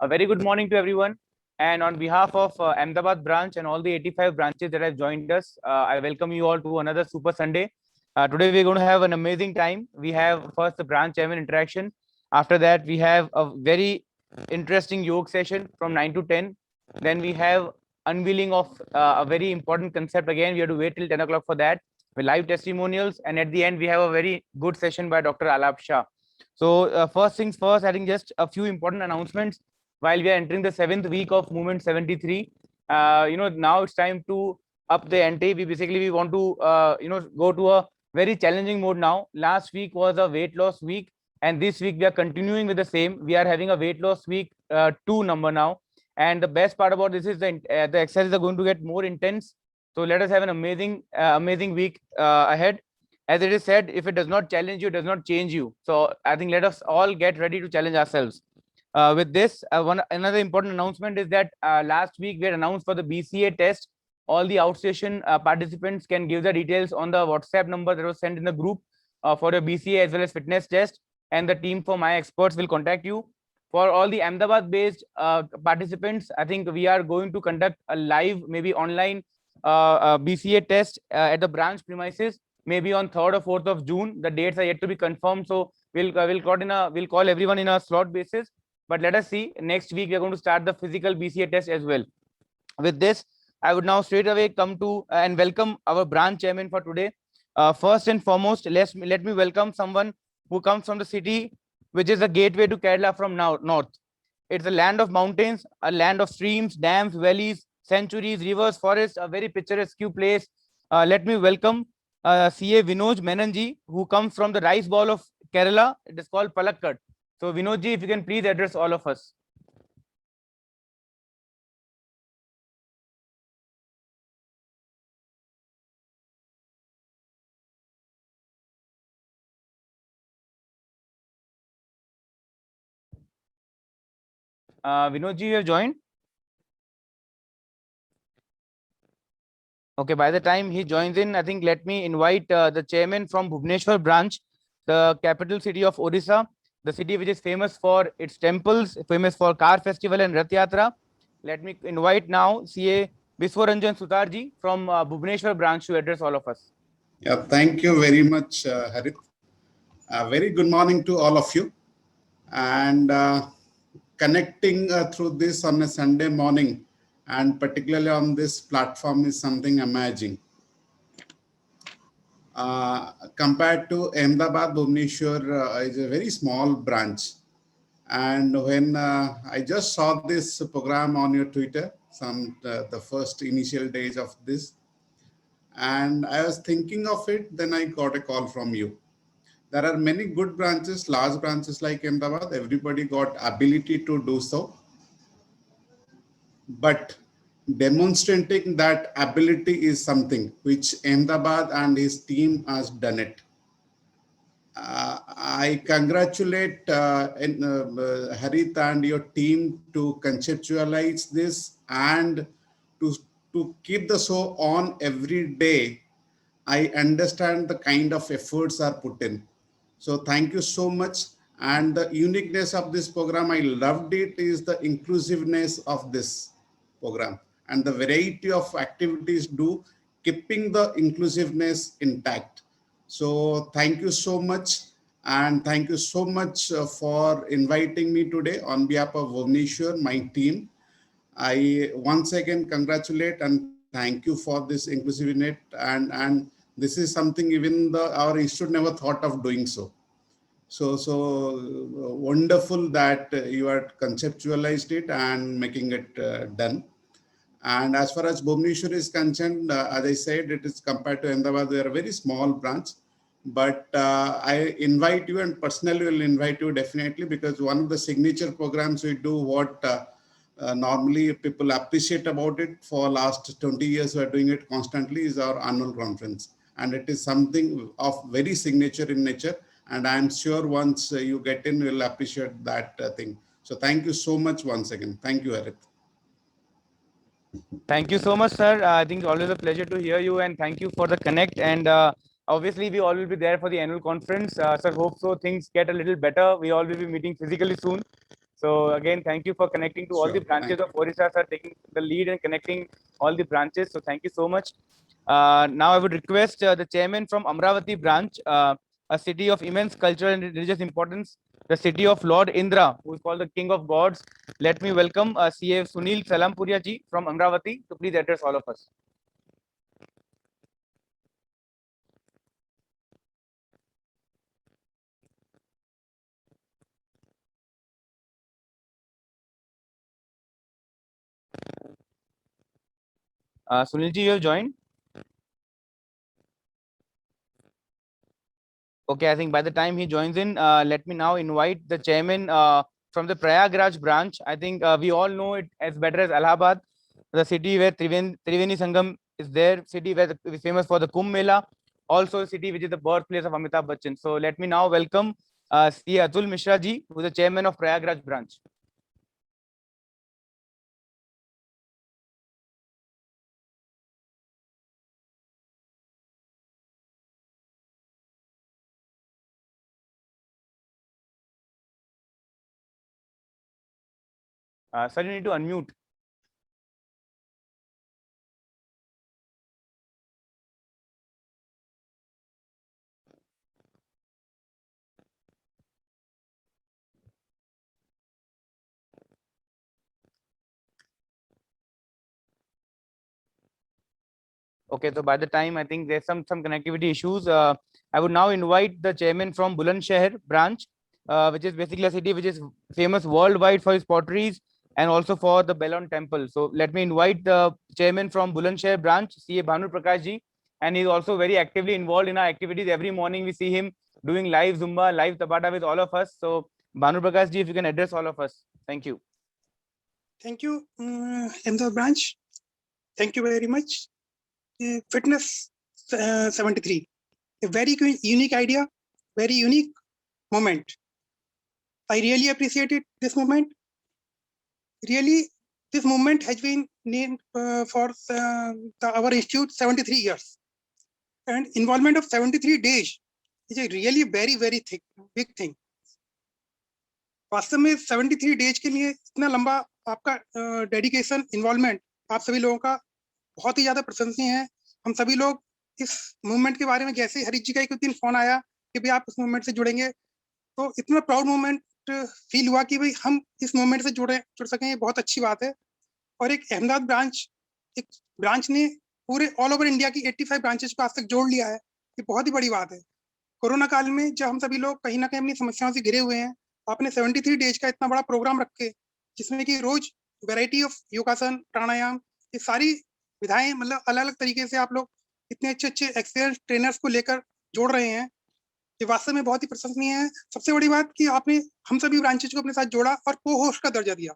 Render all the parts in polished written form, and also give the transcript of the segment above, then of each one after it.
A very good morning to everyone. And on behalf of Ahmedabad branch and all the 85 branches that have joined us, I welcome you all to another Super Sunday. Today we're going to have an amazing time. We have first the branch chairman interaction. After that, we have a very interesting yoga session from 9 to 10. Then we have unveiling of a very important concept. Again, we have to wait till 10 o'clock for that. With live testimonials. And at the end, we have a very good session by Dr. Alap Shah. So first things first, I think just a few important announcements while we are entering the 7th week of Movement 73. Now it's time to up the ante. We want to go to a very challenging mode now. Last week was a weight loss week, and this week we are continuing with the same. We are having a weight loss week 2 number now, and the best part about this is the exercises are going to get more intense. So let us have an amazing week ahead. As it is said, if it does not challenge you, it does not change you. So I think let us all get ready to challenge ourselves. With this, another important announcement is that last week we had announced for the BCA test. All the outstation participants can give the details on the WhatsApp number that was sent in the group for the BCA as well as fitness test, and the team for My Experts will contact you. For all the Ahmedabad-based participants, I think we are going to conduct a live, maybe online BCA test at the branch premises, maybe on 3rd or 4th of June. The dates are yet to be confirmed, so we'll call everyone in a slot basis. But let us see. Next week, we are going to start the physical BCA test as well. With this, I would now straight away come to and welcome our branch chairman for today. First and foremost, let me welcome someone who comes from the city, which is a gateway to Kerala from north. It's a land of mountains, a land of streams, dams, valleys, sanctuaries, rivers, forests, a very picturesque place. Let me welcome CA Vinoj Menanji, who comes from the rice bowl of Kerala. It is called Palakkad. So Vinodji, if you can please address all of us. Vinodji, you have joined? Okay, by the time he joins in, I think let me invite the chairman from Bhubaneswar branch, the capital city of Odisha, the city which is famous for its temples, famous for Car Festival and Rath Yatra. Let me invite now CA Viswaranjan Sutarji from Bhubaneswar branch to address all of us. Yeah, thank you very much, Harit. Very good morning to all of you. And connecting through this on a Sunday morning, and particularly on this platform, is something amazing. Compared to Ahmedabad, Bhubaneswar is a very small branch. And when I just saw this program on your Twitter, the first initial days of this, and I was thinking of it, then I got a call from you. There are many good branches, large branches like Ahmedabad. Everybody got ability to do so. But demonstrating that ability is something which Ahmedabad and his team has done it. I congratulate Harit and your team to conceptualize this and to keep the show on every day. I understand the kind of efforts are put in. So thank you so much. And the uniqueness of this program, I loved it, is the inclusiveness of this program and the variety of activities do keeping the inclusiveness intact. So thank you so much. And thank you so much for inviting me today on behalf of Bhubaneswar, my team. I once again congratulate and thank you for this inclusiveness, and this is something even our institute never thought of doing so. So wonderful that you are conceptualized it and making it done. And as far as Bhubaneswar is concerned, as I said, it is compared to Ahmedabad, they are a very small branch. But I invite you, and personally will invite you definitely, because one of the signature programs we do, what normally people appreciate about it for last 20 years, we are doing it constantly, is our annual conference. And it is something of very signature in nature. And I'm sure once you get in, you'll appreciate that thing. So thank you so much once again. Thank you, Harit. Thank you so much, sir. I think it's always a pleasure to hear you, and thank you for the connect. And obviously, we all will be there for the annual conference. Sir, hope so things get a little better. We all will be meeting physically soon. So again, thank you for connecting to all Sure. the branches of Orissa, sir, taking the lead and connecting all the branches. So thank you so much. Now I would request the chairman from Amravati branch, a city of immense cultural and religious importance, the city of Lord Indra, who is called the king of gods. Let me welcome CA Sunil Salampuria ji from Amravati to please address all of us. Sunil ji, you have joined. Okay, I think by the time he joins in, let me now invite the chairman from the Prayagraj branch. I think we all know it as better as Allahabad, the city where Triveni Sangam is there, city where is famous for the Kumbh Mela, also a city which is the birthplace of Amitabh Bachchan. So let me now welcome C. Atul Mishra ji, who is the chairman of Prayagraj branch. Sir, you need to unmute. Okay, so by the time I think there's some connectivity issues, I would now invite the chairman from Bulandshahr branch, which is basically a city which is famous worldwide for its potteries and also for the Belon temple. So let me invite the chairman from Bulandshahr branch, CA Bhanu Prakash ji, and he's also very actively involved in our activities. Every morning we see him doing live Zumba, live Tabata with all of us. So Bhanu Prakash ji, if you can address all of us. Thank you. Thank you, Ahmedabad branch. Thank you very much. Fitness 73, a very unique idea, very unique moment. I really appreciated this moment. Really, this moment has been named for our institute 73 years. And involvement of 73 days is a really very, very big thing. वास्तव में 73 days के लिए इतना लंबा आपका dedication involvement आप सभी लोगों का बहुत ही ज्यादा प्रशंसनीय है। हम सभी लोग इस मूवमेंट के बारे में जैसे हरीश जी का एक दिन फोन आया कि भाई आप इस मूवमेंट से जुड़ेंगे, तो इतना प्राउड मूवमेंट फील हुआ कि भाई हम इस मूवमेंट से जुड़ सकें, ये बहुत अच्छी बात है। और एक अहमदाबाद ब्रांच ने पूरे ऑल ओवर इंडिया की 85 ब्रांचेस को आज तक जोड़ लिया है, ये बहुत ही बड़ी बात है। कोरोना काल में जब हम सभी लोग कहीं ना कहीं अपनी समस्याओं से घिरे हुए हैं, आपने 73 डेज का इतना बड़ा प्रोग्राम रखे जिसमें कि रोज वैरायटी ऑफ योगासन, प्राणायाम, ये सारी विधाएं, मतलब अलग अलग तरीके से आप लोग इतने अच्छे एक्सपीरियंस ट्रेनर्स को लेकर जोड़ रहे हैं, ये वास्तव में बहुत ही प्रशंसनीय है। सबसे बड़ी बात कि आपने हम सभी ब्रांचेज को अपने साथ जोड़ा और को होस्ट का दर्जा दिया।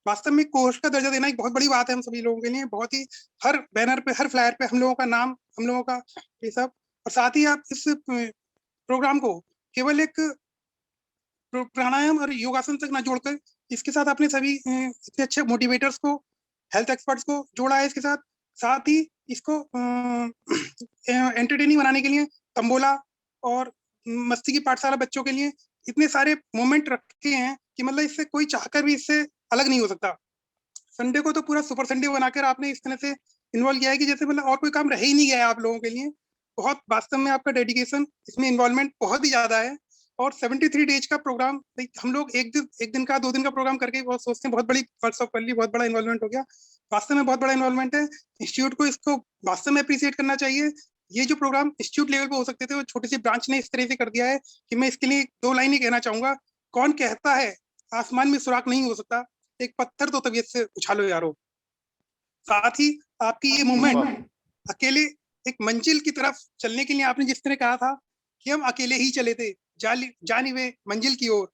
वास्तव में को होस्ट का दर्जा देना एक बहुत बड़ी बात है हम सभी लोगों के लिए। बहुत ही हर बैनर पे, हर फ्लायर पे हम लोगों का नाम, हम लोगों का ये सब, और साथ ही आप इस प्रोग्राम को केवल एक प्राणायाम और योगासन तक ना जोड़कर इसके साथ आपने सभी इतने अच्छे मोटिवेटर्स को, हेल्थ एक्सपर्ट्स को जोड़ा है इसके साथ ही इसको एंटरटेनिंग बनाने के लिए तंबोला और मस्ती की पाठशाला बच्चों के लिए इतने सारे मोमेंट रखे हैं कि मतलब इससे कोई चाहकर भी इससे अलग नहीं हो सकता। संडे को तो पूरा सुपर संडे बनाकर आपने इस तरह से इन्वॉल्व किया है कि जैसे मतलब और कोई काम रह ही नहीं गया है आप लोगों के लिए। बहुत वास्तव में आपका डेडिकेशन, इसमें इन्वॉल्वमेंट बहुत ही ज्यादा है। और 73 डेज का प्रोग्राम, हम लोग एक दिन का 2 दिन का प्रोग्राम करके बहुत सोचते हैं बहुत बड़ी वर्कशॉप कर ली, बहुत बड़ा इन्वॉल्वमेंट हो गया। वास्तव में बहुत बड़ा इन्वॉल्वमेंट है। इंस्टीट्यूट को इसको वास्तव में अप्रिशिएट करना चाहिए। ये जो प्रोग्राम इंस्टीट्यूट लेवल पे हो सकते थे वो छोटी सी ब्रांच ने इस तरह से कर दिया है कि मैं इसके लिए 2 लाइन ही कहना चाहूंगा। कौन कहता है आसमान में सुराख नहीं हो सकता, एक पत्थर तो तबीयत से उछालो यारो। साथ ही आपकी ये मूवमेंट अकेले एक मंजिल की तरफ चलने के लिए आपने जिस तरह कहा था कि हम अकेले ही चले थे जानी वे मंजिल की ओर,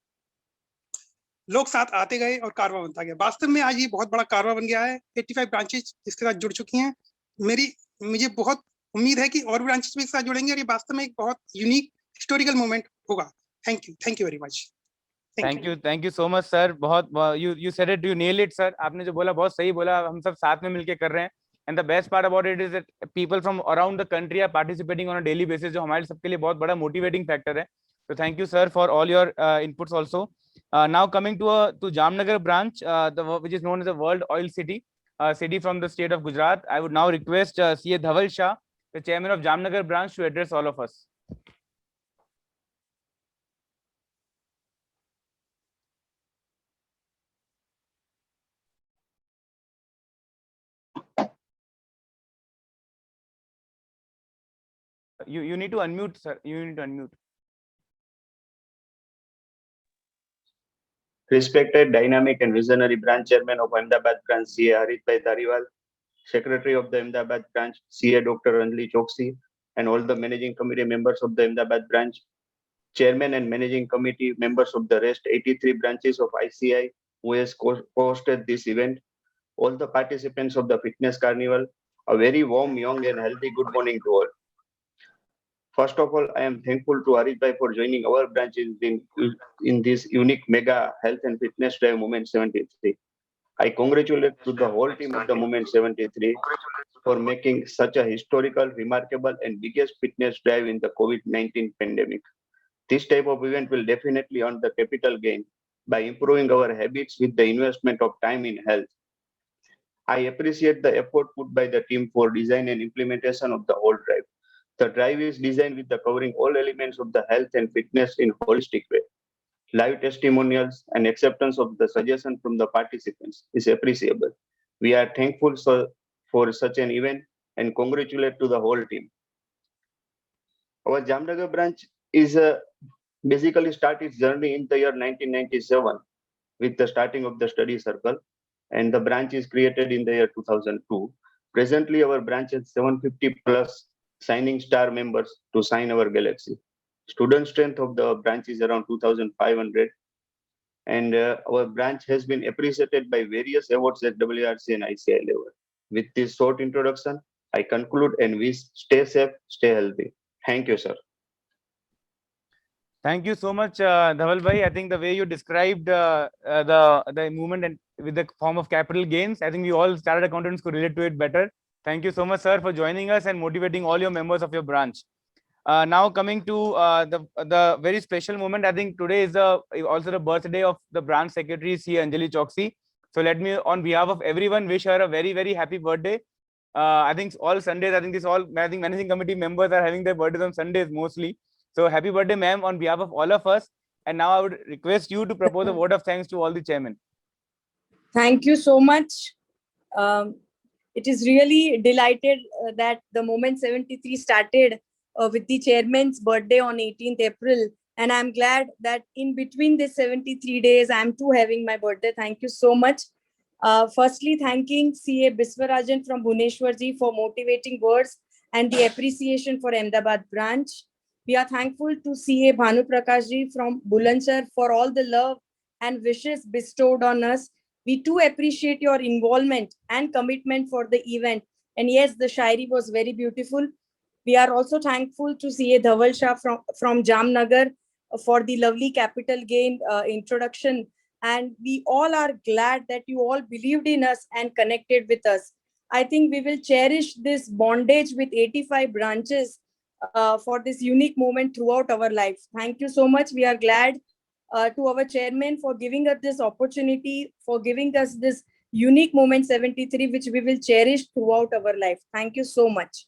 लोग साथ आते गए और कारवां बनता गया। वास्तव में आज ये बहुत बड़ा कारवां बन गया है। 85 ब्रांचेस इसके साथ जुड़ चुकी हैं। मुझे बहुत उम्मीद है कि और भी ब्रांचेस भी इसके साथ जुड़ेंगे और ये वास्तव में एक बहुत यूनिक हिस्टोरिकल मोमेंट होगा। Thank you very much. Thank you so much sir. बहुत you said it, you nail it sir. आपने जो बोला बहुत सही बोला, हम सब साथ में मिलके कर रहे हैं। And the best part about it is that people from around the country are participating on a daily basis, जो हमारे सबके लिए बहुत बड़ा मोटिवेटिंग फैक्टर है। तो thank you sir for all your inputs also. Now coming to Jamnagar branch, which is known as the World Oil City, city from the state of Gujarat. I would now request CA Dhaval Shah, the chairman of Jamnagar branch, to address all of us. You need to unmute, sir. You need to unmute. Respected, dynamic and visionary branch chairman of Ahmedabad branch, CA Haritbhai Dhariwal, secretary of the Ahmedabad branch, CA Dr. Anjali Choksi, and all the managing committee members of the Ahmedabad branch, chairman and managing committee members of the rest 83 branches of ICI who has hosted this event, all the participants of the fitness carnival, a very warm, young and healthy good morning to all. First of all, I am thankful to Haritbhai for joining our branches in this unique mega health and fitness drive Movement 73. I congratulate to the whole team of the Movement 73 for making such a historical, remarkable and biggest fitness drive in the COVID-19 pandemic. This type of event will definitely earn the capital gain by improving our habits with the investment of time in health. I appreciate the effort put by the team for design and implementation of the whole drive. The drive is designed with the covering all elements of the health and fitness in holistic way. Live testimonials and acceptance of the suggestion from the participants is appreciable. We are thankful for such an event and congratulate to the whole team. Our Jamnagar branch is basically start its journey in the year 1997 with the starting of the study circle, and the branch is created in the year 2002. Presently, our branch has 750 plus signing star members to sign our Galaxy. Student strength of the branch is around 2,500, and our branch has been appreciated by various awards at WRC and ICI level. With this short introduction, I conclude and wish stay safe, stay healthy. Thank you, sir. Thank you so much, Dhaval bhai. I think the way you described the movement and with the form of capital gains, I think we all started accountants could relate to it better. Thank you so much, sir, for joining us and motivating all your members of your branch. Now coming to the very special moment, I think today is also the birthday of the branch secretary, C. Anjali Choksi. So let me, on behalf of everyone, wish her a very, very happy birthday. I think all Sundays, I think managing committee members are having their birthdays on Sundays mostly. So happy birthday, ma'am, on behalf of all of us. And now I would request you to propose a vote of thanks to all the chairmen. Thank you so much. It is really delighted that the Moment 73 started with the chairman's birthday on 18th April. And I'm glad that in between the 73 days, I'm too having my birthday. Thank you so much. Firstly, thanking CA Biswarajan from Bhuneshwarji for motivating words and the appreciation for Ahmedabad branch. We are thankful to CA Bhanu Prakashji from Bulandshahr for all the love and wishes bestowed on us. We too appreciate your involvement and commitment for the event. And yes, the Shairi was very beautiful. We are also thankful to CA Dhaval Shah from Jamnagar for the lovely capital gain introduction. And we all are glad that you all believed in us and connected with us. I think we will cherish this bondage with 85 branches for this unique moment throughout our lives. Thank you so much. We are glad to our chairman for giving us this opportunity, for giving us this unique Moment 73, which we will cherish throughout our life. Thank you so much.